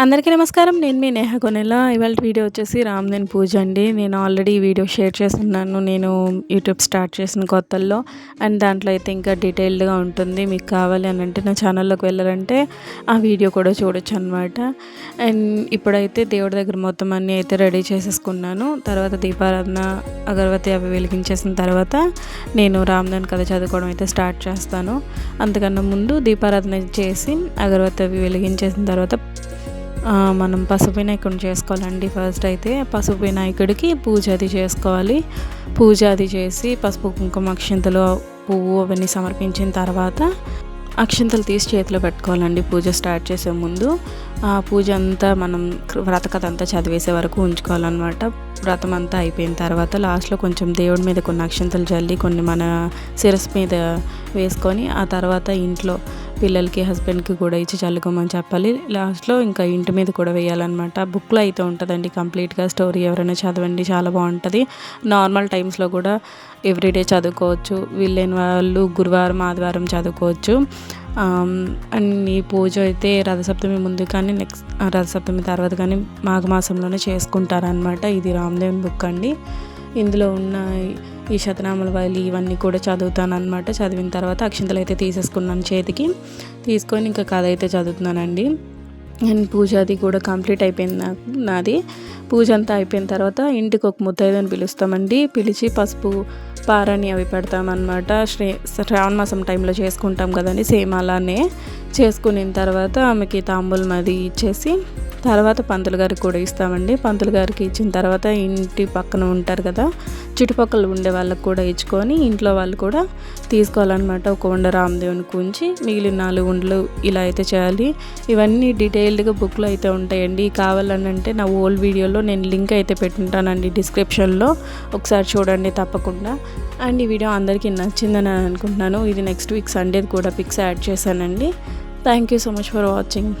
అందరికీ నమస్కారం. నేను మీ నేహ కొనెల. ఇవాళ వీడియో వచ్చేసి రామదేన్ పూజ అండి. నేను ఆల్రెడీ ఈ వీడియో షేర్ చేస్తున్నాను. నేను యూట్యూబ్ స్టార్ట్ చేసిన కొత్తల్లో. అండ్ దాంట్లో అయితే ఇంకా డీటెయిల్డ్గా ఉంటుంది. మీకు కావాలి అని అంటే నా ఛానల్లోకి వెళ్ళాలంటే ఆ వీడియో కూడా చూడొచ్చు అనమాట. అండ్ ఇప్పుడైతే దేవుడి దగ్గర మొత్తం అన్నీ అయితే రెడీ చేసేసుకున్నాను. తర్వాత దీపారాధన, అగరబత్తి అవి వెలిగించేసిన తర్వాత నేను రామదేన్ కథ చదువుకోవడం అయితే స్టార్ట్ చేస్తాను. అంతకన్నా ముందు దీపారాధన చేసి అగరబత్తి అవి వెలిగించేసిన తర్వాత మనం పసుపు వినాయకుడిని చేసుకోవాలండి. ఫస్ట్ అయితే పసుపు వినాయకుడికి పూజ అది చేసుకోవాలి. పూజ అది చేసి పసుపు కుంకుమ అక్షింతలు పువ్వు అవన్నీ సమర్పించిన తర్వాత అక్షింతలు తీసి చేతిలో పెట్టుకోవాలండి. పూజ స్టార్ట్ చేసే ముందు ఆ పూజ అంతా మనం వ్రతకథ అంతా చదివేసే వరకు ఉంచుకోవాలన్నమాట. వ్రతం అంతా అయిపోయిన తర్వాత లాస్ట్లో కొంచెం దేవుడి మీద కొన్ని అక్షింతలు జల్లి కొన్ని మన శిరస్సు మీద వేసుకొని ఆ తర్వాత ఇంట్లో పిల్లలకి హస్బెండ్కి కూడా ఇచ్చి చల్లుకోమని చెప్పాలి. లాస్ట్లో ఇంకా ఇంటి మీద కూడా వేయాలన్నమాట. బుక్లో అయితే ఉంటుందండి కంప్లీట్గా స్టోరీ, ఎవరైనా చదవండి, చాలా బాగుంటుంది. నార్మల్ టైమ్స్లో కూడా ఎవ్రీడే చదువుకోవచ్చు. వీలైన వాళ్ళు గురువారం ఆదివారం చదువుకోవచ్చు. అండ్ ఈ పూజ అయితే రథసప్తమి ముందు కానీ నెక్స్ట్ రథసప్తమి తర్వాత కానీ మాఘమాసంలోనే చేసుకుంటారనమాట. ఇది రామదేవ్ బుక్ అండి. ఇందులో ఉన్న ఈ శతనామల వైలు ఇవన్నీ కూడా చదువుతాను అనమాట. చదివిన తర్వాత అక్షింతలు అయితే తీసేసుకున్నాను చేతికి. తీసుకొని ఇంకా కథ అయితే చదువుతున్నానండి. అండ్ పూజ అది కూడా కంప్లీట్ అయిపోయింది నాది. పూజ అంతా అయిపోయిన తర్వాత ఇంటికి ఒక ముత్తైదని పిలుస్తామండి. పిలిచి పసుపు పారాణి అవి పెడతామన్నమాట. శ్రావణ మాసం టైంలో చేసుకుంటాం కదండి, సేమ్ అలానే చేసుకున్న తర్వాత ఆమెకి తాంబూలం అది ఇచ్చేసి తర్వాత పంతులు గారికి కూడా ఇస్తామండి. పంతులు గారికి ఇచ్చిన తర్వాత ఇంటి పక్కన ఉంటారు కదా, చుట్టుపక్కల ఉండే వాళ్ళకి కూడా ఇచ్చుకొని ఇంట్లో వాళ్ళు కూడా తీసుకోవాలన్నమాట. ఒక ఉండ రామదేవునికి ఉంచి మిగిలిన 4 ఉండలు ఇలా అయితే చేయాలి. ఇవన్నీ డీటెయిల్డ్గా బుక్లో అయితే ఉంటాయండి. కావాలని అంటే నా ఓల్డ్ వీడియోలో నేను లింక్ అయితే పెట్టుంటానండి డిస్క్రిప్షన్లో, ఒకసారి చూడండి తప్పకుండా. అండ్ ఈ వీడియో అందరికీ నచ్చిందని అనుకుంటున్నాను. ఇది నెక్స్ట్ వీక్ సండే కూడా పిక్స్ యాడ్ చేశానండి. Thank you so much for watching.